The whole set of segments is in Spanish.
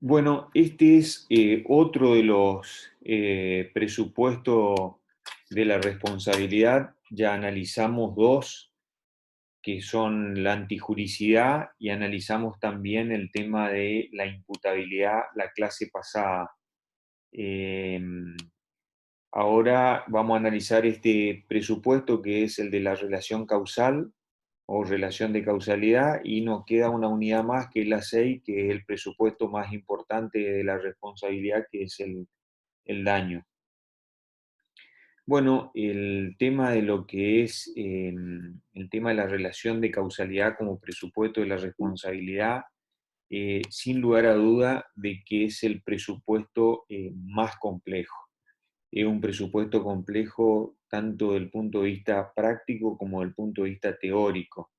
Bueno, este es otro de los presupuestos de la responsabilidad. Ya analizamos dos, que son la antijuricidad, y analizamos también el tema de la imputabilidad la clase pasada. Ahora vamos a analizar este presupuesto, que es el de la relación causal o relación de causalidad, y nos queda una unidad más, que es la 6, que es el presupuesto más importante de la responsabilidad, que es el daño. Bueno, el tema de lo que es el tema de la relación de causalidad como presupuesto de la responsabilidad, sin lugar a duda de que es el presupuesto más complejo. Es un presupuesto complejo tanto del punto de vista práctico como del punto de vista teórico.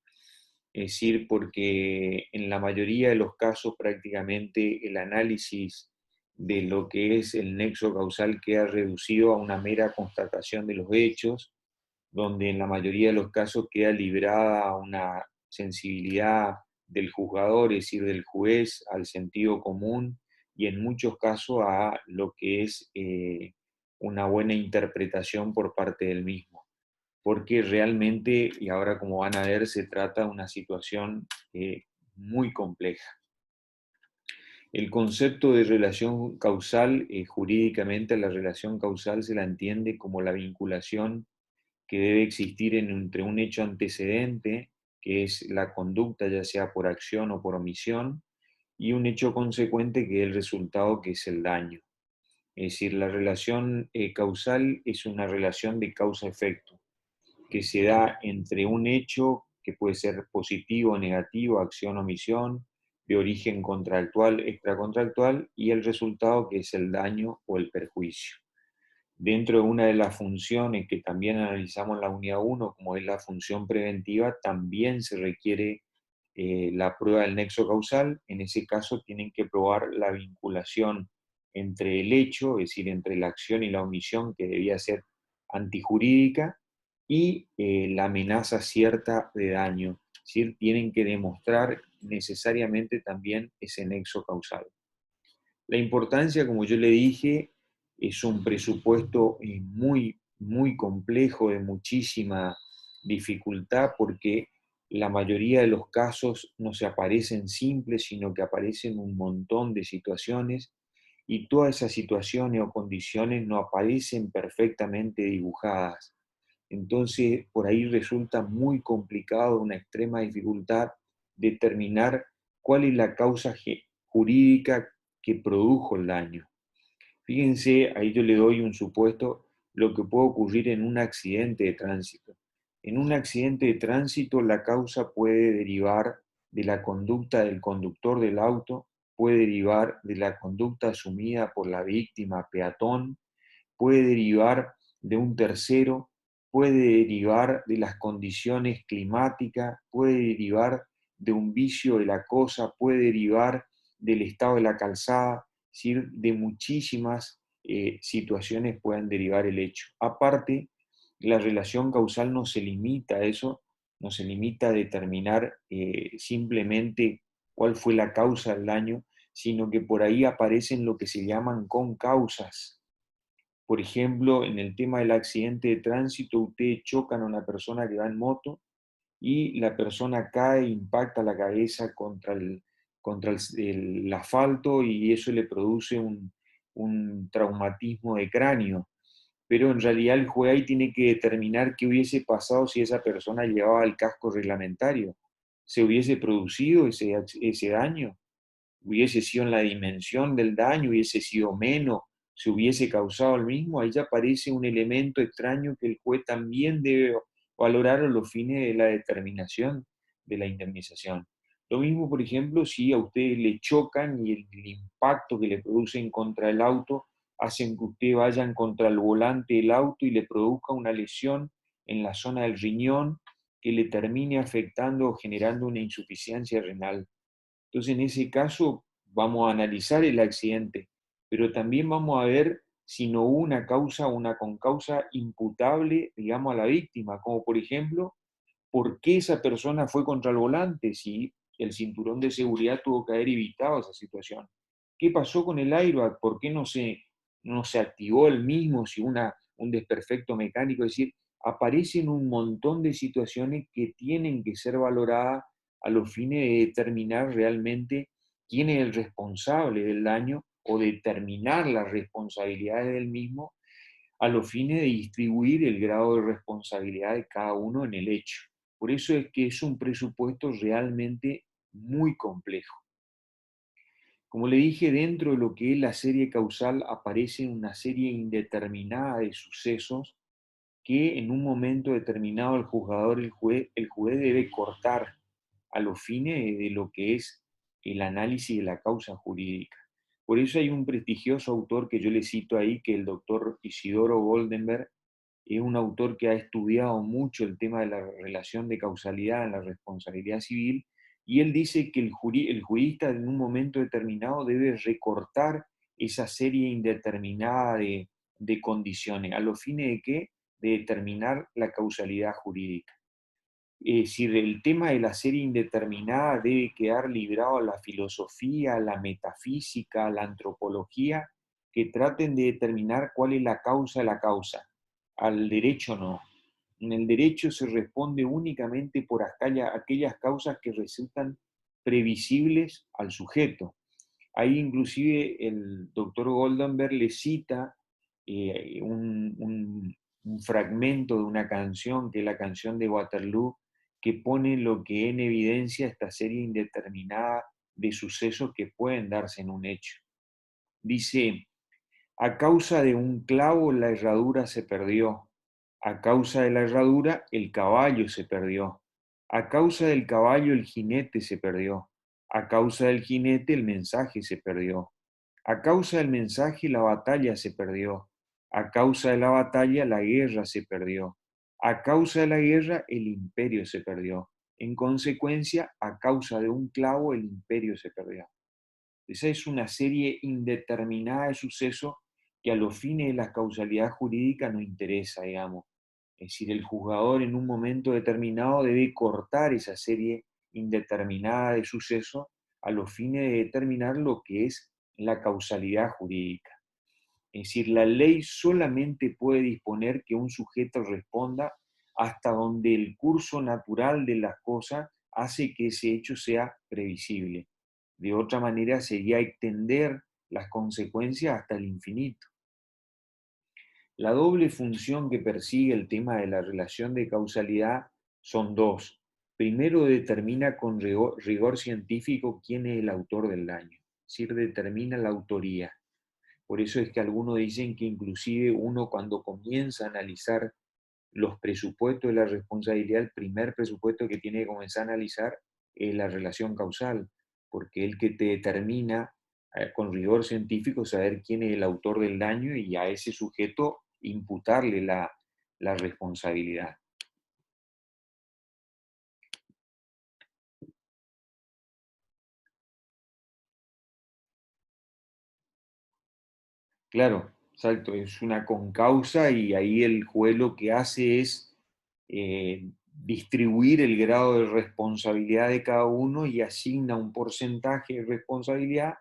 Es decir, porque en la mayoría de los casos prácticamente el análisis de lo que es el nexo causal queda reducido a una mera constatación de los hechos, donde en la mayoría de los casos queda librada a una sensibilidad del juzgador, es decir, del juez, al sentido común, y en muchos casos a lo que es una buena interpretación por parte del mismo. Porque realmente, y ahora como van a ver, se trata de una situación muy compleja. El concepto de relación causal, jurídicamente la relación causal se la entiende como la vinculación que debe existir entre un hecho antecedente, que es la conducta, ya sea por acción o por omisión, y un hecho consecuente, que es el resultado, que es el daño. Es decir, la relación causal es una relación de causa-efecto, que se da entre un hecho que puede ser positivo o negativo, acción o omisión, de origen contractual, extracontractual, y el resultado, que es el daño o el perjuicio. Dentro de una de las funciones que también analizamos en la unidad 1, como es la función preventiva, también se requiere la prueba del nexo causal. En ese caso tienen que probar la vinculación entre el hecho, es decir, entre la acción y la omisión, que debía ser antijurídica, y la amenaza cierta de daño. Es decir, tienen que demostrar necesariamente también ese nexo causal. La importancia, como yo le dije, es un presupuesto muy complejo, de muchísima dificultad, porque la mayoría de los casos no se aparecen simples, sino que aparecen un montón de situaciones, y todas esas situaciones o condiciones no aparecen perfectamente dibujadas. Entonces, por ahí resulta muy complicado, una extrema dificultad, determinar cuál es la causa jurídica que produjo el daño. Fíjense, ahí yo le doy un supuesto, lo que puede ocurrir en un accidente de tránsito. En un accidente de tránsito, la causa puede derivar de la conducta del conductor del auto, puede derivar de la conducta asumida por la víctima peatón, puede derivar de un tercero, puede derivar de las condiciones climáticas, puede derivar de un vicio de la cosa, puede derivar del estado de la calzada, es decir, de muchísimas situaciones pueden derivar el hecho. Aparte, la relación causal no se limita a eso, no se limita a determinar simplemente cuál fue la causa del daño, sino que por ahí aparecen lo que se llaman concausas. Por ejemplo, en el tema del accidente de tránsito, ustedes chocan a una persona que va en moto y la persona cae, impacta la cabeza contra el asfalto, y eso le produce un traumatismo de cráneo. Pero en realidad el juez ahí tiene que determinar qué hubiese pasado si esa persona llevaba el casco reglamentario. ¿Se hubiese producido ese daño? ¿Hubiese sido en la dimensión del daño? ¿Hubiese sido menos? ¿Se hubiese causado el mismo? Ahí ya aparece un elemento extraño que el juez también debe valorar a los fines de la determinación de la indemnización. Lo mismo, por ejemplo, si a ustedes le chocan y el impacto que le producen contra el auto hacen que ustedes vayan contra el volante del auto y le produzca una lesión en la zona del riñón que le termine afectando o generando una insuficiencia renal. Entonces, en ese caso, vamos a analizar el accidente, pero también vamos a ver si no hubo una causa o una concausa imputable, digamos, a la víctima, como por ejemplo, por qué esa persona fue contra el volante, si el cinturón de seguridad tuvo que haber evitado esa situación. ¿qué pasó con el airbag? ¿Por qué no se activó el mismo si un desperfecto mecánico? Es decir, aparecen un montón de situaciones que tienen que ser valoradas a los fines de determinar realmente quién es el responsable del daño o determinar las responsabilidades del mismo a los fines de distribuir el grado de responsabilidad de cada uno en el hecho. Por eso es que es un presupuesto realmente muy complejo. Como le dije, dentro de lo que es la serie causal aparece una serie indeterminada de sucesos que en un momento determinado el juzgador, el juez debe cortar a los fines de lo que es el análisis de la causa jurídica. Por eso hay un prestigioso autor que yo le cito ahí, que el doctor Isidoro Goldenberg, es un autor que ha estudiado mucho el tema de la relación de causalidad en la responsabilidad civil, y él dice que el jurista en un momento determinado debe recortar esa serie indeterminada de condiciones. ¿A los fines de qué? De determinar la causalidad jurídica. Si el tema de la serie indeterminada debe quedar librado a la filosofía, a la metafísica, a la antropología, que traten de determinar cuál es la causa de la causa. Al derecho no. En el derecho se responde únicamente por aquellas causas que resultan previsibles al sujeto. Ahí inclusive el doctor Goldenberg le cita un fragmento de una canción, que es la canción de Waterloo, que pone lo que en evidencia esta serie indeterminada de sucesos que pueden darse en un hecho. Dice, a causa de un clavo la herradura se perdió, a causa de la herradura el caballo se perdió, a causa del caballo el jinete se perdió, a causa del jinete el mensaje se perdió, a causa del mensaje la batalla se perdió, a causa de la batalla la guerra se perdió, a causa de la guerra el imperio se perdió, en consecuencia, a causa de un clavo el imperio se perdió. Esa es una serie indeterminada de sucesos que a los fines de la causalidad jurídica no interesa, digamos. Es decir, el juzgador en un momento determinado debe cortar esa serie indeterminada de sucesos a los fines de determinar lo que es la causalidad jurídica. Es decir, la ley solamente puede disponer que un sujeto responda hasta donde el curso natural de las cosas hace que ese hecho sea previsible. De otra manera sería extender las consecuencias hasta el infinito. La doble función que persigue el tema de la relación de causalidad son dos. Primero, determina con rigor científico quién es el autor del daño, es decir, determina la autoría. Por eso es que algunos dicen que inclusive uno cuando comienza a analizar los presupuestos de la responsabilidad, el primer presupuesto que tiene que comenzar a analizar es la relación causal, porque es el que te determina con rigor científico saber quién es el autor del daño y a ese sujeto imputarle la responsabilidad. Claro, exacto, es una concausa y ahí el juez lo que hace es distribuir el grado de responsabilidad de cada uno y asigna un porcentaje de responsabilidad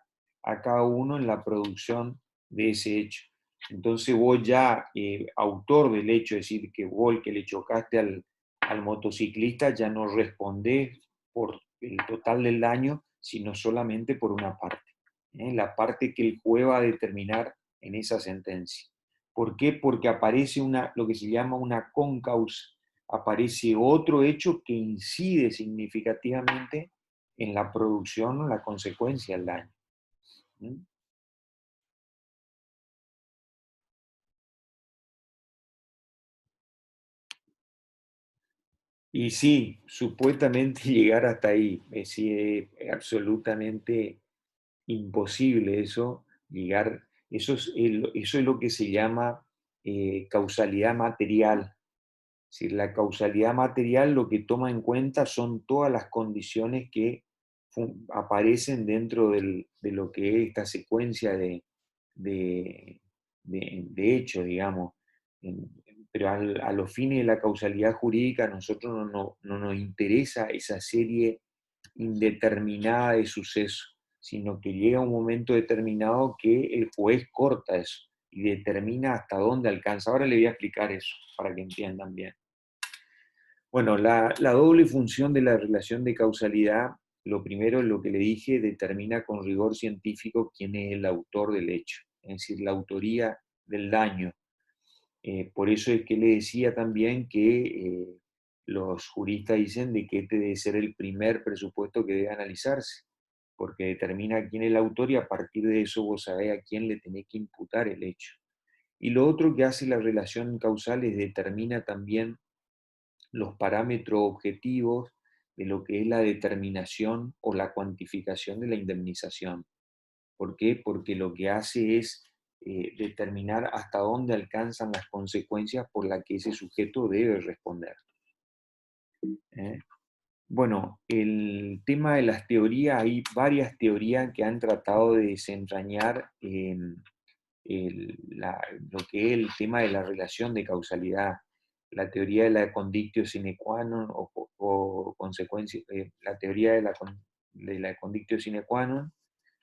a cada uno en la producción de ese hecho. Entonces vos ya, autor del hecho, es decir, que vos el que le chocaste al motociclista, ya no respondés por el total del daño, sino solamente por una parte, la parte que el juez va a determinar en esa sentencia. ¿Por qué? Porque aparece lo que se llama una concausa, aparece otro hecho que incide significativamente en la producción o la consecuencia del daño. ¿Mm? Y sí, supuestamente llegar hasta ahí, es decir, es absolutamente imposible eso, llegar, eso es lo que se llama causalidad material. Si la causalidad material lo que toma en cuenta son todas las condiciones que aparecen dentro de lo que es esta secuencia de, de hechos, digamos. Pero a los fines de la causalidad jurídica a nosotros no nos interesa esa serie indeterminada de sucesos. sino que llega un momento determinado que el juez corta eso y determina hasta dónde alcanza. Ahora le voy a explicar eso para que entiendan bien. Bueno, la doble función de la relación de causalidad, lo primero, lo que le dije, determina con rigor científico quién es el autor del hecho, es decir, la autoría del daño. Por eso es que le decía también que los juristas dicen de que este debe ser el primer presupuesto que debe analizarse, porque determina quién es el autor y a partir de eso vos sabés a quién le tenés que imputar el hecho. Y lo otro que hace la relación causal es determina también los parámetros objetivos de lo que es la determinación o la cuantificación de la indemnización. ¿Por qué? Porque lo que hace es determinar hasta dónde alcanzan las consecuencias por las que ese sujeto debe responder. ¿Eh? Bueno, el tema de las teorías, hay varias teorías que han tratado de desentrañar lo que es el tema de la relación de causalidad, la teoría de la condictio sine qua non o consecuencia, la teoría de la condictio sine qua non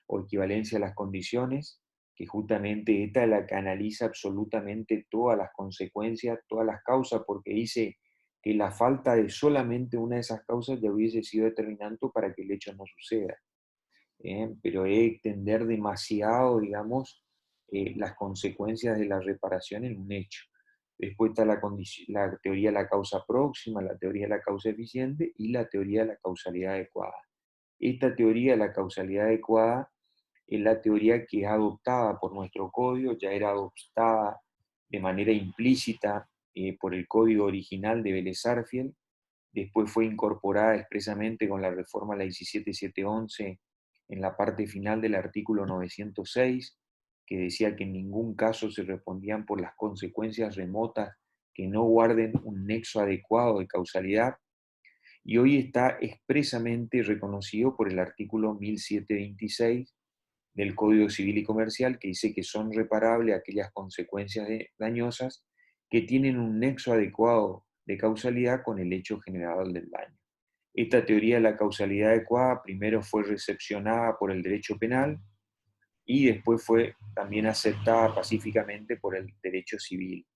o equivalencia a las condiciones, que justamente esta es la que analiza absolutamente todas las consecuencias, todas las causas, porque dice que la falta de solamente una de esas causas ya hubiese sido determinante para que el hecho no suceda. Pero es extender demasiado, digamos, las consecuencias de la reparación en un hecho. Después está la teoría de la causa próxima, la teoría de la causa eficiente y la teoría de la causalidad adecuada. Esta teoría de la causalidad adecuada es la teoría que es adoptada por nuestro código, ya era adoptada de manera implícita por el código original de Vélez-Sarsfield, después fue incorporada expresamente con la reforma a la 17711 en la parte final del artículo 906, que decía que en ningún caso se respondían por las consecuencias remotas que no guarden un nexo adecuado de causalidad, y hoy está expresamente reconocido por el artículo 1726 del Código Civil y Comercial, que dice que son reparables aquellas consecuencias dañosas que tienen un nexo adecuado de causalidad con el hecho generador del daño. Esta teoría de la causalidad adecuada primero fue recepcionada por el derecho penal y después fue también aceptada pacíficamente por el derecho civil.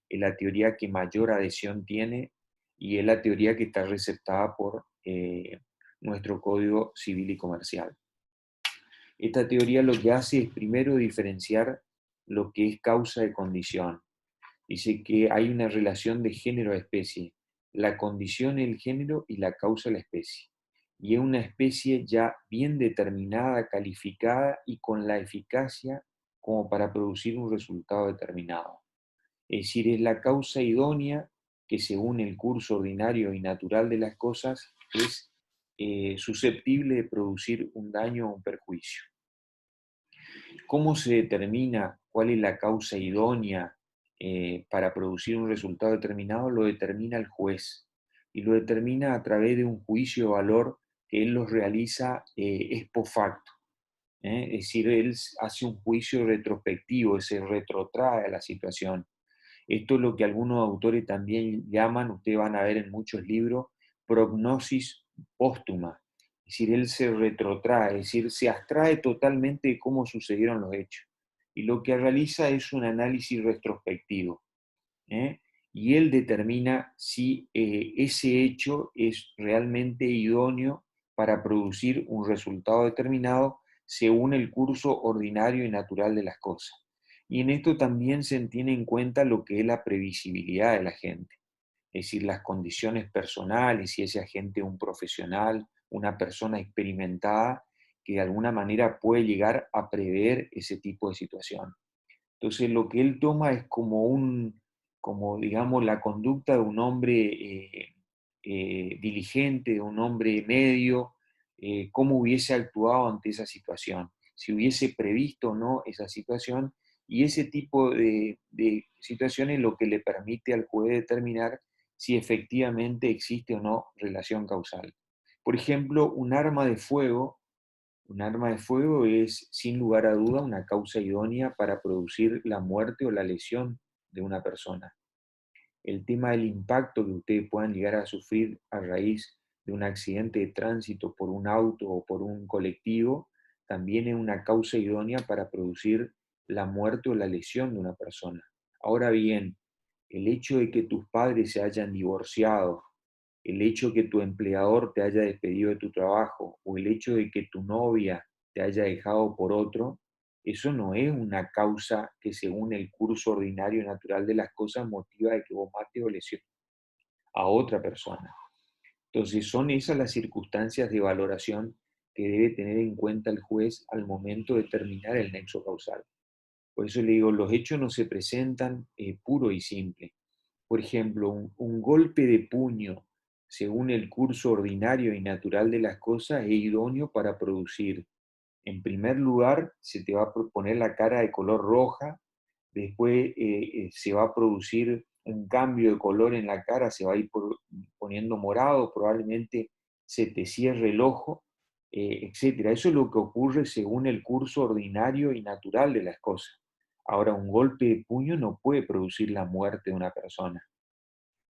Es la teoría que mayor adhesión tiene y es la teoría que está receptada por nuestro Código Civil y Comercial. Esta teoría lo que hace es primero diferenciar lo que es causa de condición. Dice que hay una relación de género-especie. La condición es el género y la causa la especie. Y es una especie ya bien determinada, calificada y con la eficacia como para producir un resultado determinado. Es decir, es la causa idónea que según el curso ordinario y natural de las cosas es susceptible de producir un daño o un perjuicio. ¿Cómo se determina cuál es la causa idónea para producir un resultado determinado? Lo determina el juez y lo determina a través de un juicio de valor que él los realiza ex post facto. Es decir, él hace un juicio retrospectivo, se retrotrae a la situación. Esto es lo que algunos autores también llaman, ustedes van a ver en muchos libros, prognosis póstuma. Es decir, él se retrotrae, es decir, se abstrae totalmente de cómo sucedieron los hechos. Y lo que realiza es un análisis retrospectivo. ¿Eh? Y él determina si ese hecho es realmente idóneo para producir un resultado determinado según el curso ordinario y natural de las cosas. Y en esto también se tiene en cuenta lo que es la previsibilidad de la gente, es decir, las condiciones personales, si ese agente es un profesional, una persona experimentada, que de alguna manera puede llegar a prever ese tipo de situación. Entonces lo que él toma es como digamos, la conducta de un hombre diligente, de un hombre medio, cómo hubiese actuado ante esa situación, si hubiese previsto o no esa situación, y ese tipo de situaciones es lo que le permite al juez determinar si efectivamente existe o no relación causal. Por ejemplo, un arma de fuego es, sin lugar a duda, una causa idónea para producir la muerte o la lesión de una persona. El tema del impacto que ustedes puedan llegar a sufrir a raíz de un accidente de tránsito por un auto o por un colectivo, también es una causa idónea para producir la muerte o la lesión de una persona. Ahora bien, el hecho de que tus padres se hayan divorciado, el hecho de que tu empleador te haya despedido de tu trabajo o el hecho de que tu novia te haya dejado por otro, eso no es una causa que según el curso ordinario y natural de las cosas motiva de que vos mates o lesiones a otra persona. Entonces son esas las circunstancias de valoración que debe tener en cuenta el juez al momento de determinar el nexo causal. Por eso le digo, los hechos no se presentan puro y simple. Por ejemplo, un golpe de puño, según el curso ordinario y natural de las cosas, es idóneo para producir, en primer lugar, se te va a poner la cara de color roja, después se va a producir un cambio de color en la cara, se va a ir poniendo morado, probablemente se te cierre el ojo, etc. Eso es lo que ocurre según el curso ordinario y natural de las cosas. Ahora, un golpe de puño no puede producir la muerte de una persona.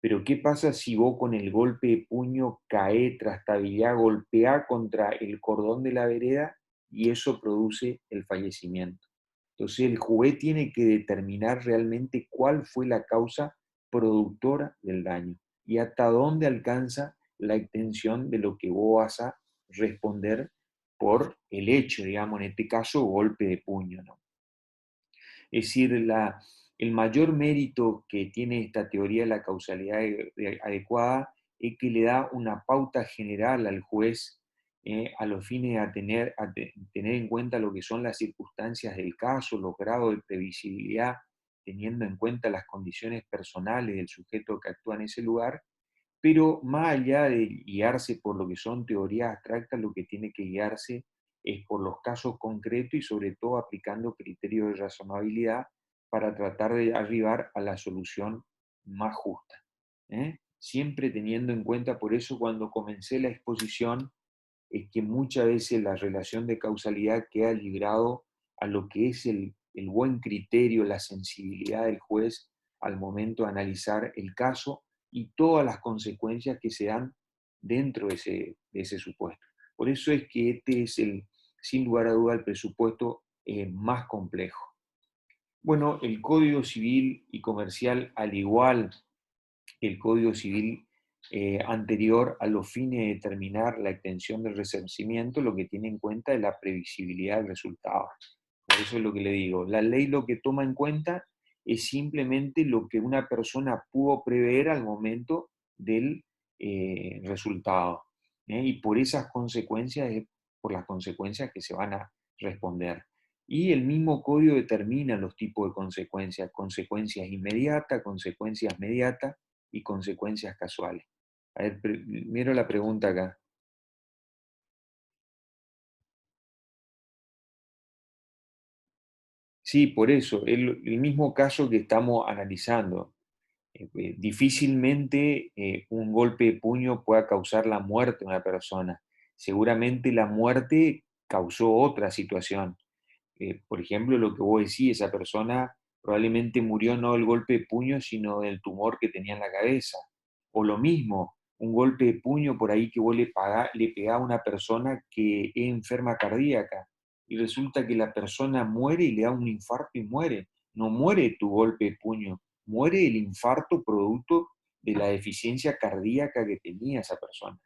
Pero ¿qué pasa si vos con el golpe de puño cae, trastabillá, golpeá contra el cordón de la vereda y eso produce el fallecimiento? Entonces el juez tiene que determinar realmente cuál fue la causa productora del daño y hasta dónde alcanza la extensión de lo que vos vas a responder por el hecho, digamos, en este caso, golpe de puño, ¿no? Es decir, el mayor mérito que tiene esta teoría de la causalidad adecuada es que le da una pauta general al juez a los fines de tener en cuenta lo que son las circunstancias del caso, los grados de previsibilidad, teniendo en cuenta las condiciones personales del sujeto que actúa en ese lugar, pero más allá de guiarse por lo que son teorías abstractas, lo que tiene que guiarse es por los casos concretos y sobre todo aplicando criterios de razonabilidad para tratar de arribar a la solución más justa. Siempre teniendo en cuenta, por eso cuando comencé la exposición, es que muchas veces la relación de causalidad queda librado a lo que es el buen criterio, la sensibilidad del juez al momento de analizar el caso y todas las consecuencias que se dan dentro de ese supuesto. Por eso es que este es, sin lugar a duda, el presupuesto más complejo. Bueno, el Código Civil y Comercial, al igual que el Código Civil anterior, a los fines de determinar la extensión del resarcimiento, lo que tiene en cuenta es la previsibilidad del resultado. Por eso es lo que le digo. La ley lo que toma en cuenta es simplemente lo que una persona pudo prever al momento del resultado. Y por esas consecuencias, es por las consecuencias que se van a responder. Y el mismo código determina los tipos de consecuencias inmediatas, consecuencias mediatas y consecuencias casuales. A ver, miro la pregunta acá. Sí, por eso, el mismo caso que estamos analizando. Difícilmente un golpe de puño pueda causar la muerte de una persona. Seguramente la muerte causó otra situación. Por ejemplo, lo que vos decís, esa persona probablemente murió no del golpe de puño, sino del tumor que tenía en la cabeza. O lo mismo, un golpe de puño por ahí que vos le pegás a una persona que es enferma cardíaca y resulta que la persona muere y le da un infarto y muere. No muere tu golpe de puño, muere el infarto producto de la deficiencia cardíaca que tenía esa persona.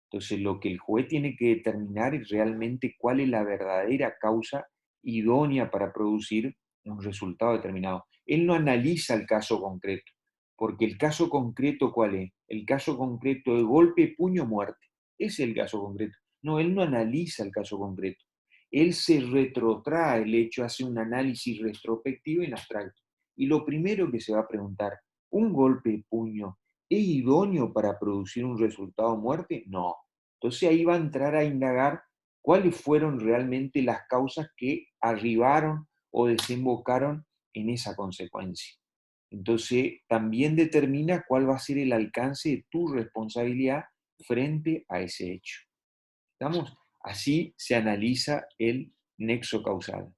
Entonces, lo que el juez tiene que determinar es realmente cuál es la verdadera causa idónea para producir un resultado determinado. Él no analiza el caso concreto, porque el caso concreto, ¿cuál es? El caso concreto de golpe, puño, muerte. Ese es el caso concreto. No, él no analiza el caso concreto. Él se retrotrae el hecho, hace un análisis retrospectivo en abstracto. Y lo primero que se va a preguntar, ¿un golpe de puño es idóneo para producir un resultado de muerte? No. Entonces ahí va a entrar a indagar cuáles fueron realmente las causas que arribaron o desembocaron en esa consecuencia. Entonces también determina cuál va a ser el alcance de tu responsabilidad frente a ese hecho. ¿Estamos? Así se analiza el nexo causal.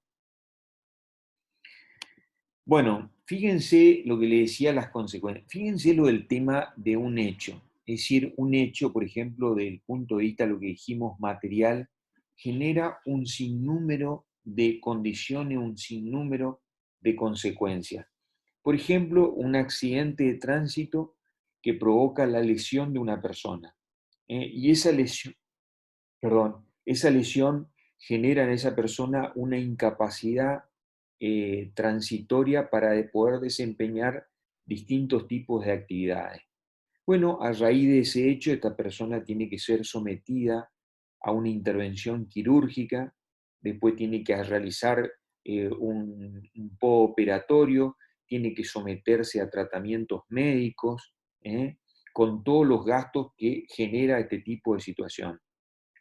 Bueno, fíjense lo que le decía las consecuencias. Fíjense lo del tema de un hecho. Es decir, un hecho, por ejemplo, del punto de vista, lo que dijimos, material, genera un sinnúmero de condiciones, un sinnúmero de consecuencias. Por ejemplo, un accidente de tránsito que provoca la lesión de una persona. Y esa lesión genera en esa persona una incapacidad transitoria para poder desempeñar distintos tipos de actividades. Bueno, a raíz de ese hecho, esta persona tiene que ser sometida a una intervención quirúrgica, después tiene que realizar un postoperatorio, tiene que someterse a tratamientos médicos, con todos los gastos que genera este tipo de situación.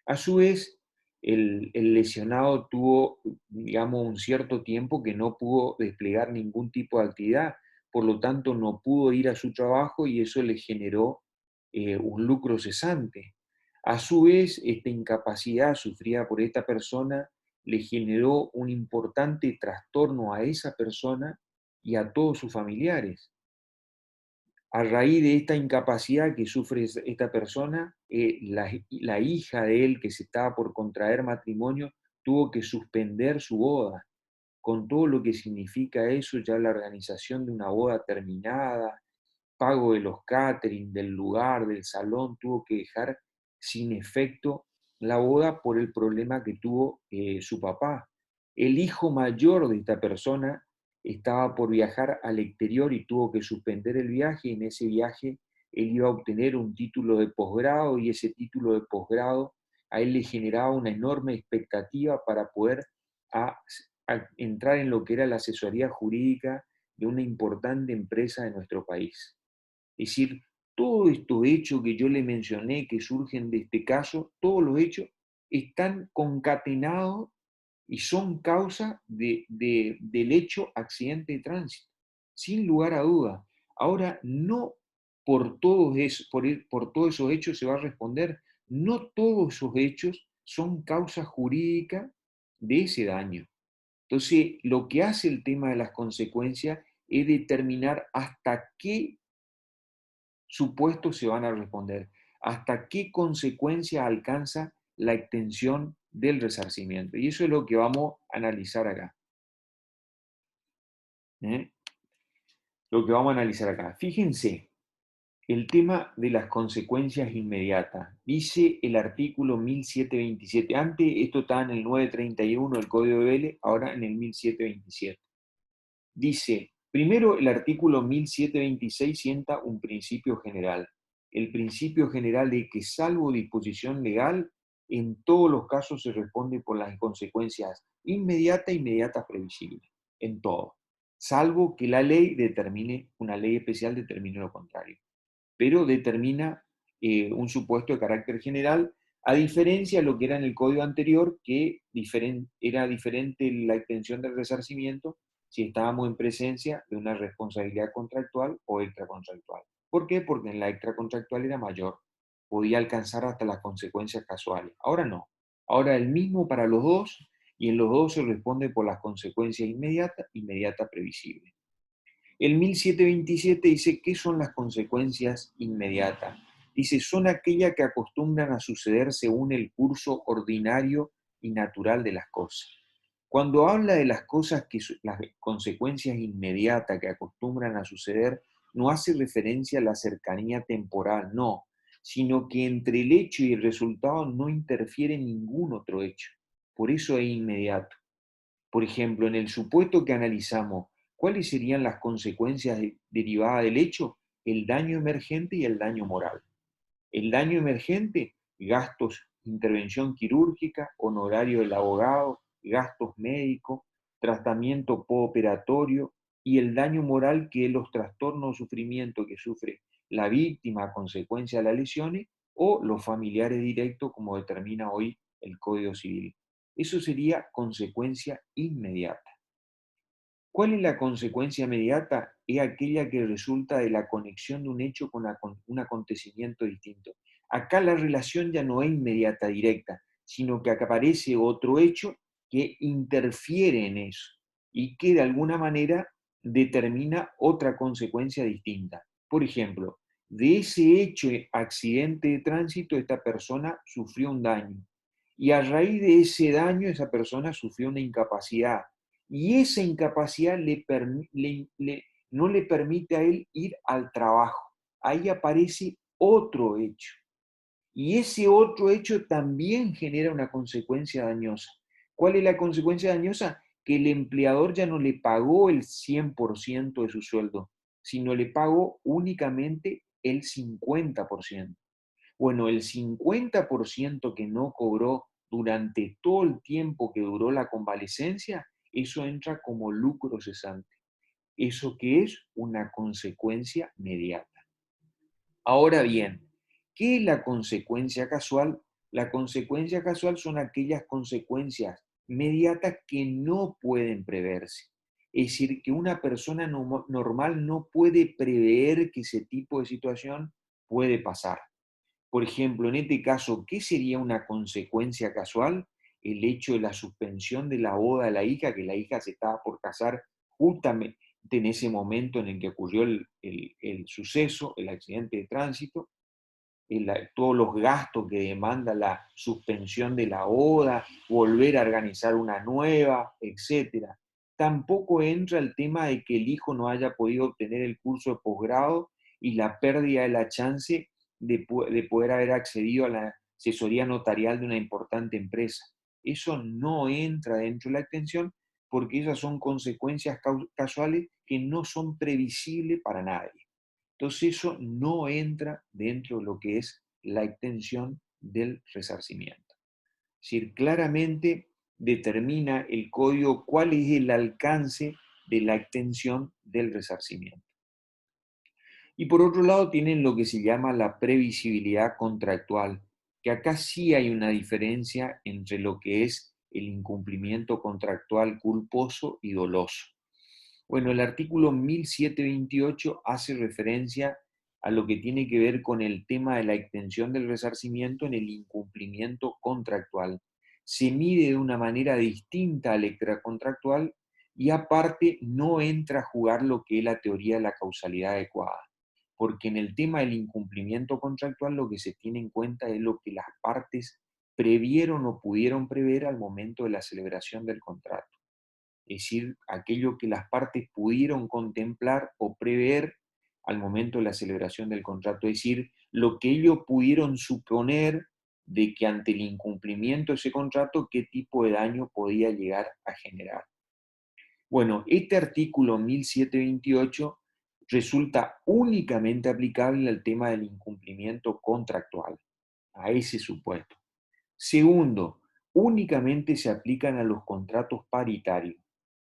A su vez, el lesionado tuvo, digamos, un cierto tiempo que no pudo desplegar ningún tipo de actividad, por lo tanto no pudo ir a su trabajo y eso le generó un lucro cesante. A su vez, esta incapacidad sufrida por esta persona le generó un importante trastorno a esa persona y a todos sus familiares. A raíz de esta incapacidad que sufre esta persona, la hija de él que se estaba por contraer matrimonio tuvo que suspender su boda, con todo lo que significa eso, ya la organización de una boda terminada, pago de los catering, del lugar, del salón, tuvo que dejar sin efecto la boda por el problema que tuvo su papá. El hijo mayor de esta persona estaba por viajar al exterior y tuvo que suspender el viaje. En ese viaje él iba a obtener un título de posgrado y ese título de posgrado a él le generaba una enorme expectativa para poder a, entrar en lo que era la asesoría jurídica de una importante empresa de nuestro país. Es decir, todos estos hechos que yo le mencioné que surgen de este caso, todos los hechos están concatenados y son causa del hecho accidente de tránsito, sin lugar a duda. Ahora, no por todos esos hechos se va a responder, no todos esos hechos son causa jurídica de ese daño. Entonces, lo que hace el tema de las consecuencias es determinar hasta qué supuestos se van a responder, hasta qué consecuencia alcanza la extensión del resarcimiento. Y eso es lo que vamos a analizar acá. ¿eh? Lo que vamos a analizar acá. Fíjense, el tema de las consecuencias inmediatas. Dice el artículo 1727. Antes esto estaba en el 931 del Código de Vélez, ahora en el 1727. Dice, primero el artículo 1726 sienta un principio general. El principio general es que salvo disposición legal, en todos los casos se responde por las consecuencias inmediatas e inmediatas previsibles. En todo. Salvo que la ley determine, una ley especial determine lo contrario. Pero determina un supuesto de carácter general, a diferencia de lo que era en el código anterior, que era diferente la extensión del resarcimiento si estábamos en presencia de una responsabilidad contractual o extracontractual. ¿Por qué? Porque en la extracontractual era mayor, podía alcanzar hasta las consecuencias casuales. Ahora no. Ahora el mismo para los dos y en los dos se responde por las consecuencias inmediata previsibles. El 1727 dice, ¿qué son las consecuencias inmediatas? Dice, son aquellas que acostumbran a suceder según el curso ordinario y natural de las cosas. Cuando habla de las cosas las consecuencias inmediatas que acostumbran a suceder, no hace referencia a la cercanía temporal, no, sino que entre el hecho y el resultado no interfiere ningún otro hecho. Por eso es inmediato. Por ejemplo, en el supuesto que analizamos, ¿cuáles serían las consecuencias derivadas del hecho? El daño emergente y el daño moral. El daño emergente, gastos, intervención quirúrgica, honorario del abogado, gastos médicos, tratamiento postoperatorio, y el daño moral, que es los trastornos o sufrimiento que sufre la víctima a consecuencia de las lesiones o los familiares directos, como determina hoy el Código Civil. Eso sería consecuencia inmediata. ¿Cuál es la consecuencia inmediata? Es aquella que resulta de la conexión de un hecho con un acontecimiento distinto. Acá la relación ya no es inmediata, directa, sino que acá aparece otro hecho que interfiere en eso y que de alguna manera determina otra consecuencia distinta. Por ejemplo, de ese hecho, accidente de tránsito, esta persona sufrió un daño. Y a raíz de ese daño, esa persona sufrió una incapacidad. Y esa incapacidad no le permite a él ir al trabajo. Ahí aparece otro hecho. Y ese otro hecho también genera una consecuencia dañosa. ¿Cuál es la consecuencia dañosa? Que el empleador ya no le pagó el 100% de su sueldo, sino le pagó únicamente el 50%. Bueno, el 50% que no cobró durante todo el tiempo que duró la convalecencia, eso entra como lucro cesante. ¿Eso que es? Una consecuencia mediata. Ahora bien, ¿qué es la consecuencia casual? La consecuencia casual son aquellas consecuencias mediatas que no pueden preverse. Es decir, que una persona normal no puede prever que ese tipo de situación puede pasar. Por ejemplo, en este caso, ¿qué sería una consecuencia casual? El hecho de la suspensión de la boda de la hija, que la hija se estaba por casar justamente en ese momento en el que ocurrió el suceso, el accidente de tránsito, todos los gastos que demanda la suspensión de la boda, volver a organizar una nueva, etcétera. Tampoco entra el tema de que el hijo no haya podido obtener el curso de posgrado y la pérdida de la chance de poder haber accedido a la asesoría notarial de una importante empresa. Eso no entra dentro de la extensión porque esas son consecuencias casuales que no son previsibles para nadie. Entonces eso no entra dentro de lo que es la extensión del resarcimiento. Es decir, claramente determina el código cuál es el alcance de la extensión del resarcimiento. Y por otro lado tienen lo que se llama la previsibilidad contractual, que acá sí hay una diferencia entre lo que es el incumplimiento contractual culposo y doloso. Bueno, el artículo 1728 hace referencia a lo que tiene que ver con el tema de la extensión del resarcimiento en el incumplimiento contractual. Se mide de una manera distinta al extracontractual y aparte no entra a jugar lo que es la teoría de la causalidad adecuada, porque en el tema del incumplimiento contractual lo que se tiene en cuenta es lo que las partes previeron o pudieron prever al momento de la celebración del contrato. Es decir, aquello que las partes pudieron contemplar o prever al momento de la celebración del contrato, es decir, lo que ellos pudieron suponer de que ante el incumplimiento de ese contrato, qué tipo de daño podía llegar a generar. Bueno, este artículo 1728 resulta únicamente aplicable al tema del incumplimiento contractual, a ese supuesto. Segundo, únicamente se aplican a los contratos paritarios,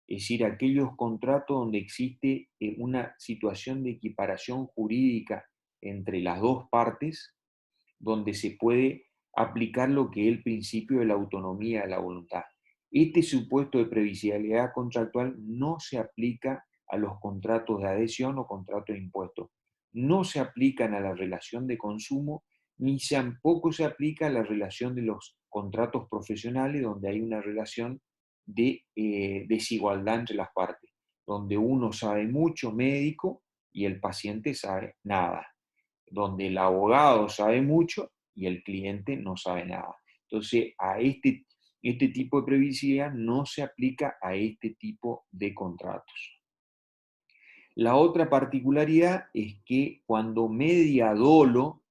es decir, aquellos contratos donde existe una situación de equiparación jurídica entre las dos partes, donde se puede aplicar lo que es el principio de la autonomía de la voluntad. Este supuesto de previsibilidad contractual no se aplica a los contratos de adhesión o contratos de impuestos. No se aplican a la relación de consumo, ni tampoco se aplica a la relación de los contratos profesionales, donde hay una relación de desigualdad entre las partes, donde uno sabe mucho, médico, y el paciente sabe nada, donde el abogado sabe mucho y el cliente no sabe nada. Entonces, este tipo de previsibilidad no se aplica a este tipo de contratos. La otra particularidad es que cuando media dolo,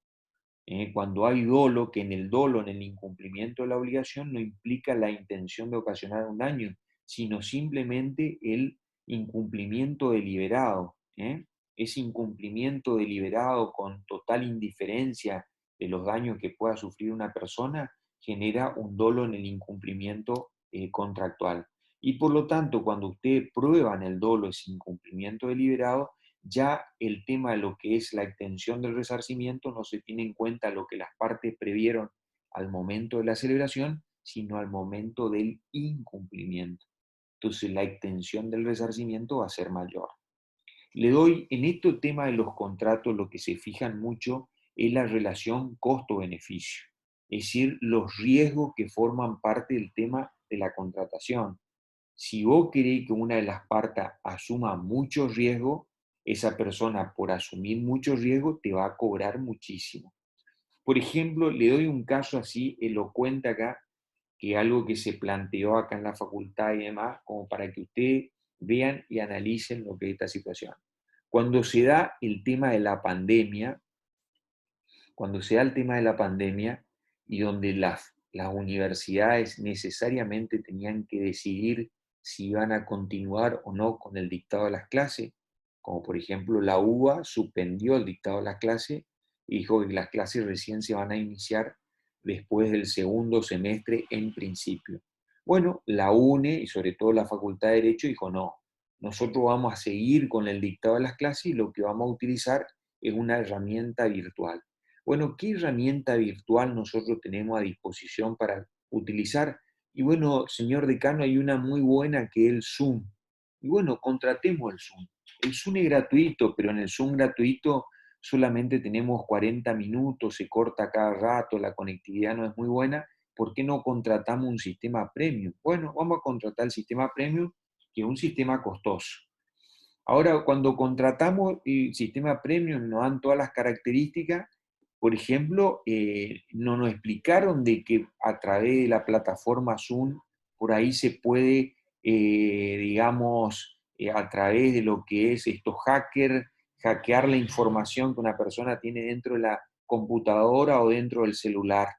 cuando hay dolo, que en el dolo, en el incumplimiento de la obligación, no implica la intención de ocasionar un daño, sino simplemente el incumplimiento deliberado. Ese incumplimiento deliberado con total indiferencia de los daños que pueda sufrir una persona genera un dolo en el incumplimiento contractual. Y por lo tanto, cuando ustedes prueban el dolo, ese incumplimiento deliberado, ya el tema de lo que es la extensión del resarcimiento no se tiene en cuenta lo que las partes previeron al momento de la celebración, sino al momento del incumplimiento. Entonces la extensión del resarcimiento va a ser mayor. Le doy, en este tema de los contratos, lo que se fijan mucho es la relación costo-beneficio, es decir, los riesgos que forman parte del tema de la contratación. Si vos querés que una de las partes asuma mucho riesgo, esa persona por asumir mucho riesgo te va a cobrar muchísimo. Por ejemplo, le doy un caso así elocuente acá, que algo que se planteó acá en la facultad y demás, como para que ustedes vean y analicen lo que es esta situación. Cuando se da el tema de la pandemia, cuando se da el tema de la pandemia y donde las universidades necesariamente tenían que decidir si iban a continuar o no con el dictado de las clases, como por ejemplo la UBA suspendió el dictado de las clases y dijo que las clases recién se van a iniciar después del segundo semestre en principio. Bueno, la UNE y sobre todo la Facultad de Derecho dijo no, nosotros vamos a seguir con el dictado de las clases y lo que vamos a utilizar es una herramienta virtual. Bueno, ¿qué herramienta virtual nosotros tenemos a disposición para utilizar? Y bueno, señor decano, hay una muy buena que es el Zoom. Y bueno, contratemos el Zoom. El Zoom es gratuito, pero en el Zoom gratuito solamente tenemos 40 minutos, se corta cada rato, la conectividad no es muy buena. ¿Por qué no contratamos un sistema premium? Bueno, vamos a contratar el sistema premium, que es un sistema costoso. Ahora, cuando contratamos el sistema premium, nos dan todas las características. Por ejemplo, no nos explicaron de que a través de la plataforma Zoom, por ahí se puede, digamos, a través de lo que es estos hackers, hackear la información que una persona tiene dentro de la computadora o dentro del celular.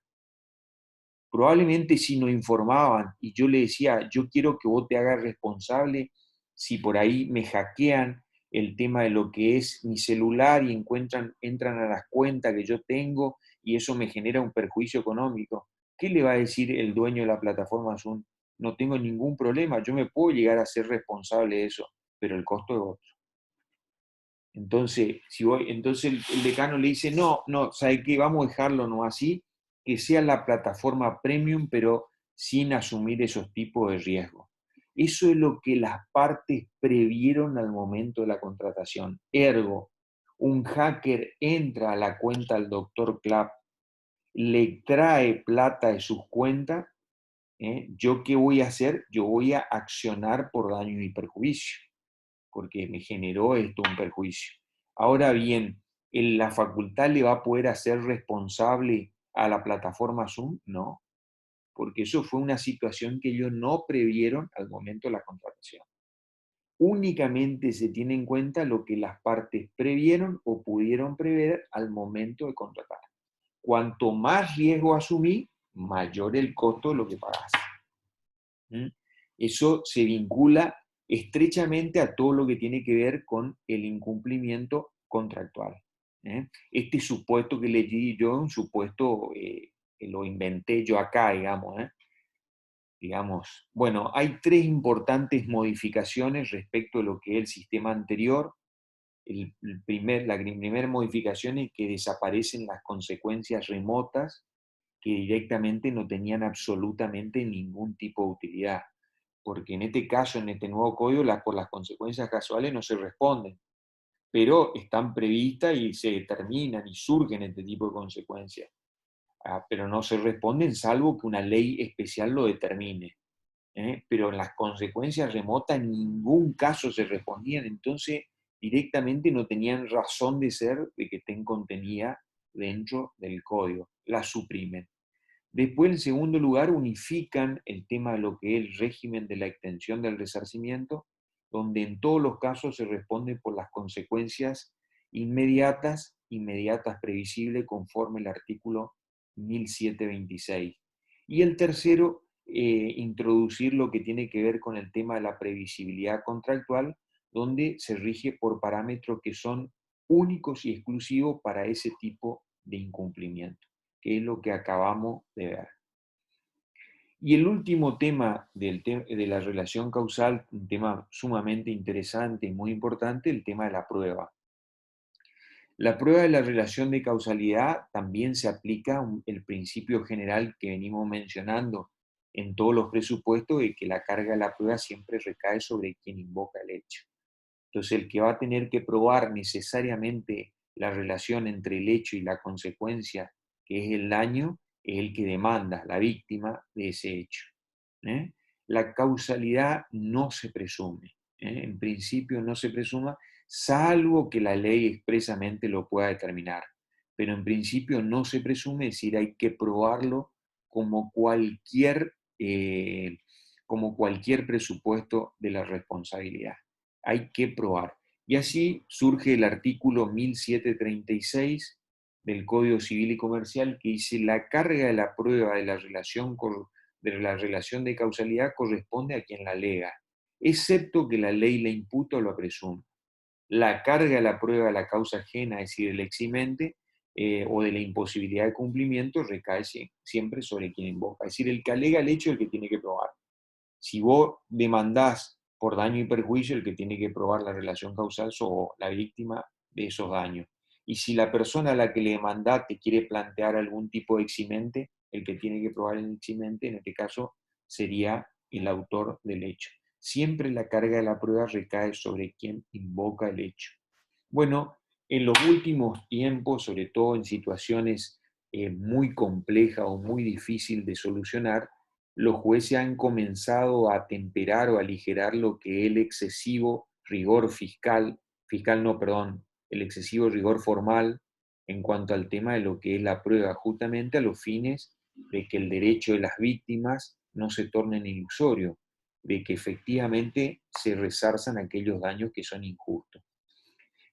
Probablemente si nos informaban y yo le decía, yo quiero que vos te hagas responsable si por ahí me hackean el tema de lo que es mi celular y entran a las cuentas que yo tengo y eso me genera un perjuicio económico. ¿Qué le va a decir el dueño de la plataforma Zoom? No tengo ningún problema, yo me puedo llegar a ser responsable de eso, pero el costo es otro. Entonces, entonces el decano le dice, no, no, ¿sabe qué? Vamos a dejarlo no así, que sea la plataforma premium, pero sin asumir esos tipos de riesgos. Eso es lo que las partes previeron al momento de la contratación. Ergo, un hacker entra a la cuenta del doctor Clapp, le trae plata de sus cuentas. ¿Yo qué voy a hacer? Yo voy a accionar por daño y perjuicio porque me generó esto un perjuicio. Ahora bien, ¿la facultad le va a poder hacer responsable a la plataforma Zoom? No, porque eso fue una situación que ellos no previeron al momento de la contratación. Únicamente se tiene en cuenta lo que las partes previeron o pudieron prever al momento de contratar. Cuanto más riesgo asumí, mayor el costo de lo que pagás. ¿Mm? Eso se vincula estrechamente a todo lo que tiene que ver con el incumplimiento contractual. Este supuesto que le di yo es un supuesto que lo inventé yo acá, digamos. Digamos, bueno, hay tres importantes modificaciones respecto a lo que es el sistema anterior. La primera modificación es que desaparecen las consecuencias remotas que directamente no tenían absolutamente ningún tipo de utilidad, porque en este caso, en este nuevo código, por las consecuencias casuales no se responden, pero están previstas y se determinan y surgen este tipo de consecuencias, pero no se responden salvo que una ley especial lo determine. Pero en las consecuencias remotas en ningún caso se respondían, entonces directamente no tenían razón de ser de que estén contenidas dentro del código, la suprimen. Después, en segundo lugar, unifican el tema de lo que es el régimen de la extensión del resarcimiento, donde en todos los casos se responde por las consecuencias inmediatas previsibles conforme el artículo 1726. Y el tercero, introducir lo que tiene que ver con el tema de la previsibilidad contractual, donde se rige por parámetros que son únicos y exclusivos para ese tipo de incumplimiento, que es lo que acabamos de ver. Y el último tema de la relación causal, un tema sumamente interesante y muy importante, el tema de la prueba. La prueba de la relación de causalidad también se aplica el principio general que venimos mencionando en todos los presupuestos de que la carga de la prueba siempre recae sobre quien invoca el hecho. Entonces, el que va a tener que probar necesariamente la relación entre el hecho y la consecuencia, que es el daño, es el que demanda, la víctima de ese hecho. ¿eh? La causalidad no se presume, en principio no se presuma, salvo que la ley expresamente lo pueda determinar. Pero en principio no se presume, es decir, hay que probarlo como cualquier como cualquier presupuesto de la responsabilidad. Hay que probar. Y así surge el artículo 1736 del Código Civil y Comercial que dice: la carga de la prueba de la relación de causalidad corresponde a quien la alega, excepto que la ley la imputa o lo presume. La carga de la prueba de la causa ajena, es decir, el eximente, o de la imposibilidad de cumplimiento, recae siempre sobre quien invoca. Es decir, el que alega el hecho es el que tiene que probar. Si vos demandás por daño y perjuicio, el que tiene que probar la relación causal sos la víctima de esos daños. Y si la persona a la que le demandás te quiere plantear algún tipo de eximente, el que tiene que probar el eximente, en este caso, sería el autor del hecho. Siempre la carga de la prueba recae sobre quien invoca el hecho. Bueno, en los últimos tiempos, sobre todo en situaciones muy complejas o muy difíciles de solucionar, los jueces han comenzado a temperar o aligerar lo que es el excesivo rigor fiscal no, perdón, el excesivo rigor formal en cuanto al tema de lo que es la prueba, justamente a los fines de que el derecho de las víctimas no se torne ilusorio, de que efectivamente se resarzan aquellos daños que son injustos.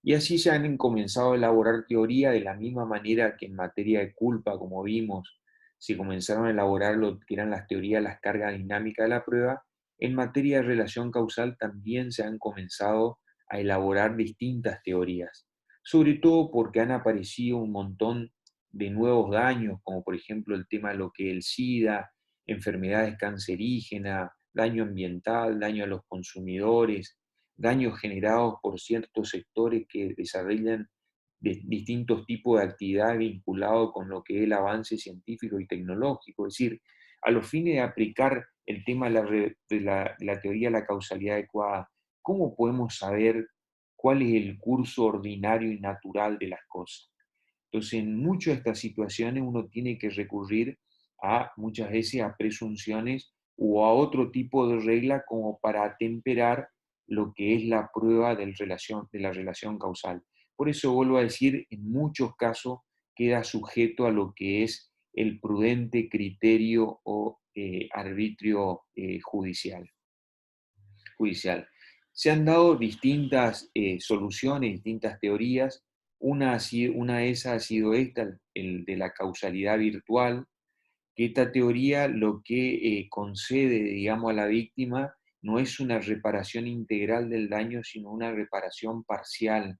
Y así se han comenzado a elaborar teoría de la misma manera que en materia de culpa, como vimos, se comenzaron a elaborar lo que eran las teorías de las cargas dinámicas de la prueba. En materia de relación causal también se han comenzado a elaborar distintas teorías, sobre todo porque han aparecido un montón de nuevos daños, como por ejemplo el tema de lo que es el SIDA, enfermedades cancerígenas, daño ambiental, daño a los consumidores, daños generados por ciertos sectores que desarrollan distintos tipos de actividad vinculados con lo que es el avance científico y tecnológico. Es decir, a los fines de aplicar el tema de la teoría de la causalidad adecuada, ¿cómo podemos saber cuál es el curso ordinario y natural de las cosas? Entonces, en muchas de estas situaciones uno tiene que recurrir a muchas veces a presunciones o a otro tipo de regla como para atemperar lo que es la prueba de la relación causal. Por eso vuelvo a decir, en muchos casos queda sujeto a lo que es el prudente criterio o arbitrio judicial. Se han dado distintas soluciones, distintas teorías. Una de esas ha sido esta, el de la causalidad virtual, que esta teoría lo que concede, digamos, a la víctima no es una reparación integral del daño, sino una reparación parcial.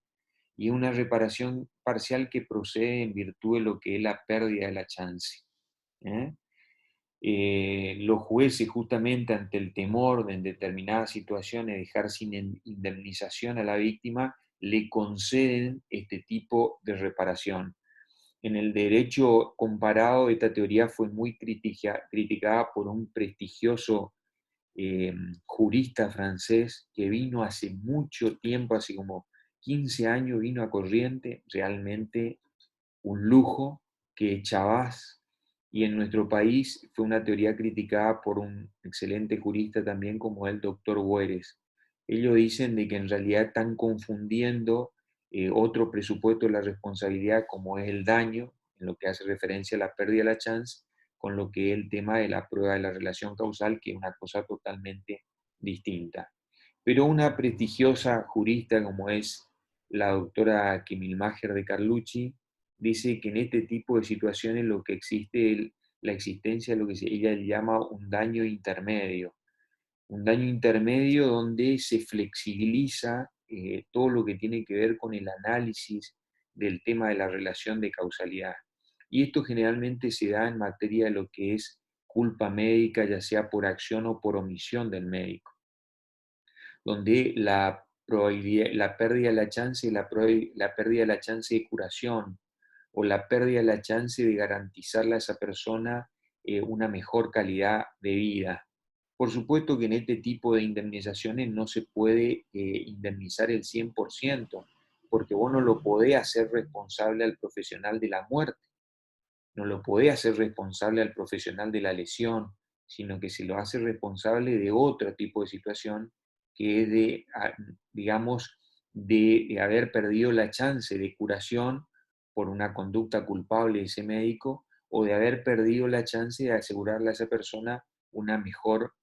Y una reparación parcial que procede en virtud de lo que es la pérdida de la chance. ¿eh? Los jueces, justamente ante el temor de en determinadas situaciones dejar sin indemnización a la víctima, le conceden este tipo de reparación. En el derecho comparado, esta teoría fue muy criticada por un prestigioso eh, jurista francés que vino hace mucho tiempo, hace como 15 años, vino a corriente, realmente un lujo, que Chabás, y en nuestro país fue una teoría criticada por un excelente jurista también como el doctor Güeres. Ellos dicen de que en realidad están confundiendo otro presupuesto de la responsabilidad como es el daño, en lo que hace referencia a la pérdida de la chance, con lo que es el tema de la prueba de la relación causal, que es una cosa totalmente distinta. Pero una prestigiosa jurista como es la doctora Kemilmacher de Carlucci, dice que en este tipo de situaciones lo que existe es la existencia de lo que ella llama un daño intermedio donde se flexibiliza todo lo que tiene que ver con el análisis del tema de la relación de causalidad. Y esto generalmente se da en materia de lo que es culpa médica, ya sea por acción o por omisión del médico, donde la pérdida de la chance, la pérdida de la chance de curación o la pérdida de la chance de garantizarle a esa persona una mejor calidad de vida. Por supuesto que en este tipo de indemnizaciones no se puede indemnizar el 100%, porque vos no lo podés hacer responsable al profesional de la muerte, no lo podés hacer responsable al profesional de la lesión, sino que se lo hace responsable de otro tipo de situación que es de, digamos, de haber perdido la chance de curación por una conducta culpable de ese médico o de haber perdido la chance de asegurarle a esa persona una mejor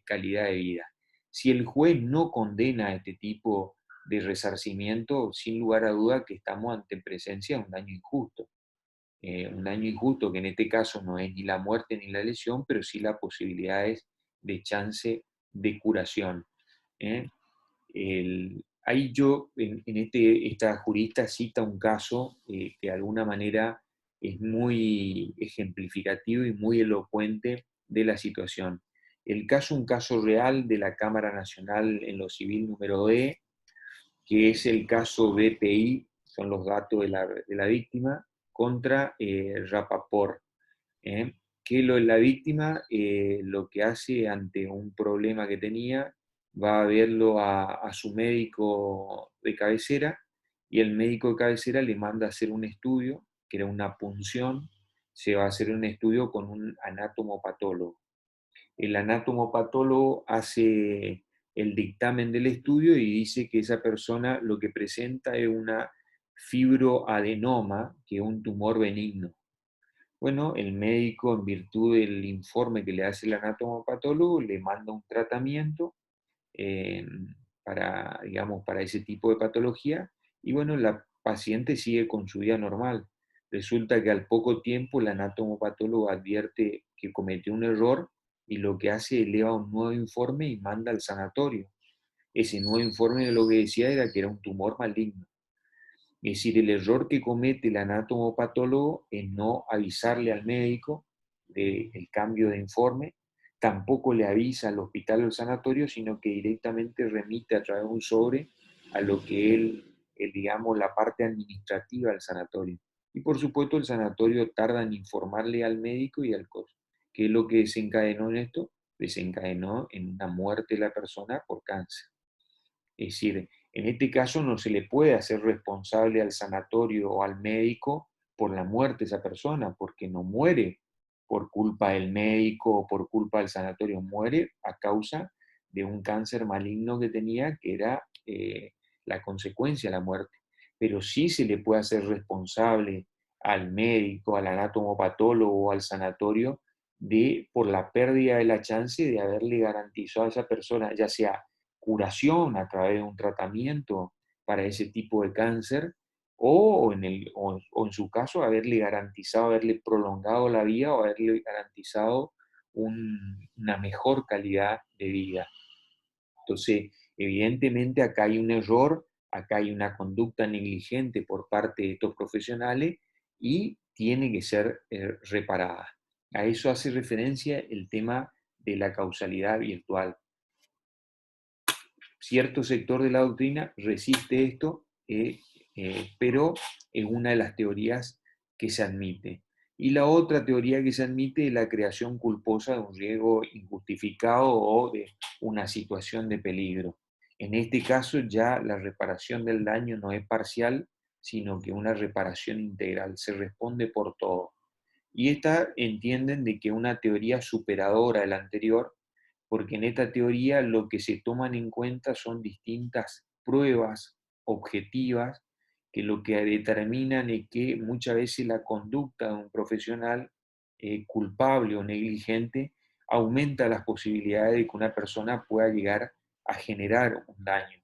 calidad de vida. Si el juez no condena este tipo de resarcimiento, sin lugar a duda que estamos ante presencia de un daño injusto. Un daño injusto que en este caso no es ni la muerte ni la lesión, pero sí las posibilidades de chance de curación. ¿eh? Ahí yo, esta jurista cita un caso que de alguna manera es muy ejemplificativo y muy elocuente de la situación. Un caso real de la Cámara Nacional en lo Civil número D, que es el caso BPI, son los datos de la víctima, contra Rapaport. ¿eh? Que la víctima lo que hace ante un problema que tenía, va a verlo a su médico de cabecera, y el médico de cabecera le manda a hacer un estudio, que era una punción. Se va a hacer un estudio con un anatomopatólogo. El anatomopatólogo hace el dictamen del estudio y dice que esa persona lo que presenta es una fibroadenoma, que es un tumor benigno. Bueno, el médico, en virtud del informe que le hace el anatomopatólogo, le manda un tratamiento eh, para ese tipo de patología, y bueno, la paciente sigue con su vida normal. Resulta que al poco tiempo el anatomopatólogo advierte que cometió un error, y lo que hace es eleva un nuevo informe y manda al sanatorio. Ese nuevo informe lo que decía era que era un tumor maligno. Es decir, el error que comete el anatomopatólogo es no avisarle al médico del cambio de informe, tampoco le avisa al hospital o al sanatorio, sino que directamente remite a través de un sobre a lo que digamos, la parte administrativa del sanatorio. Y por supuesto el sanatorio tarda en informarle al médico y al COS. ¿Qué es lo que desencadenó en esto? Desencadenó en una muerte de la persona por cáncer. Es decir, en este caso no se le puede hacer responsable al sanatorio o al médico por la muerte de esa persona, porque no muere por culpa del médico o por culpa del sanatorio, muere a causa de un cáncer maligno que tenía, que era la consecuencia de la muerte. Pero sí se le puede hacer responsable al médico, al anatomopatólogo o al sanatorio por la pérdida de la chance de haberle garantizado a esa persona, ya sea curación a través de un tratamiento para ese tipo de cáncer, o en su caso haberle garantizado, haberle prolongado la vida o haberle garantizado una mejor calidad de vida. Entonces, evidentemente acá hay un error, acá hay una conducta negligente por parte de estos profesionales, y tiene que ser reparada. A eso hace referencia el tema de la causalidad virtual. Cierto sector de la doctrina resiste esto, pero es una de las teorías que se admite. Y la otra teoría que se admite es la creación culposa de un riesgo injustificado o de una situación de peligro. En este caso ya la reparación del daño no es parcial, sino que una reparación integral, se responde por todo. Y esta entienden de que una teoría superadora de la anterior, porque en esta teoría lo que se toman en cuenta son distintas pruebas objetivas, que lo que determinan es que muchas veces la conducta de un profesional culpable o negligente aumenta las posibilidades de que una persona pueda llegar a generar un daño.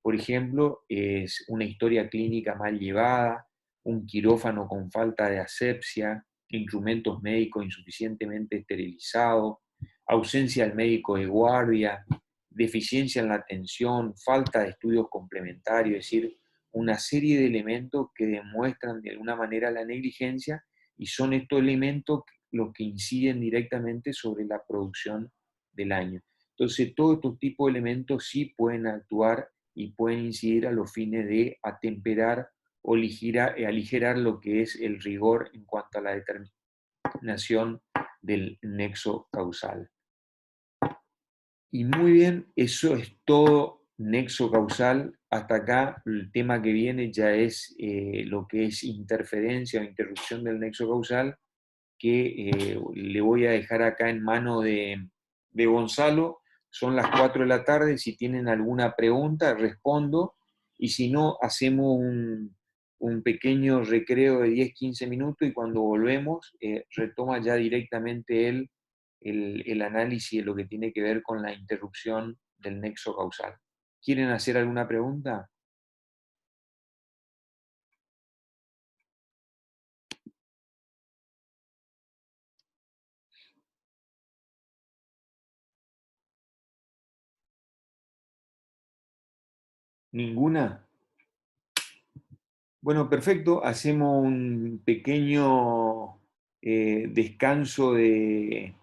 Por ejemplo, es una historia clínica mal llevada, un quirófano con falta de asepsia, instrumentos médicos insuficientemente esterilizados, ausencia del médico de guardia, deficiencia en la atención, falta de estudios complementarios, es decir, una serie de elementos que demuestran de alguna manera la negligencia, y son estos elementos los que inciden directamente sobre la producción del año. Entonces, todos estos tipos de elementos sí pueden actuar y pueden incidir a los fines de atemperar o aligerar lo que es el rigor en cuanto a la determinación del nexo causal. Y muy bien, eso es todo nexo causal. Hasta acá el tema que viene ya es lo que es interferencia o interrupción del nexo causal, que le voy a dejar acá en mano de Gonzalo. Son las 4 de la tarde, si tienen alguna pregunta respondo, y si no, hacemos un pequeño recreo de 10-15 minutos, y cuando volvemos retoma ya directamente él el análisis de lo que tiene que ver con la interrupción del nexo causal. ¿Quieren hacer alguna pregunta? ¿Ninguna? Bueno, perfecto. Hacemos un pequeño descanso de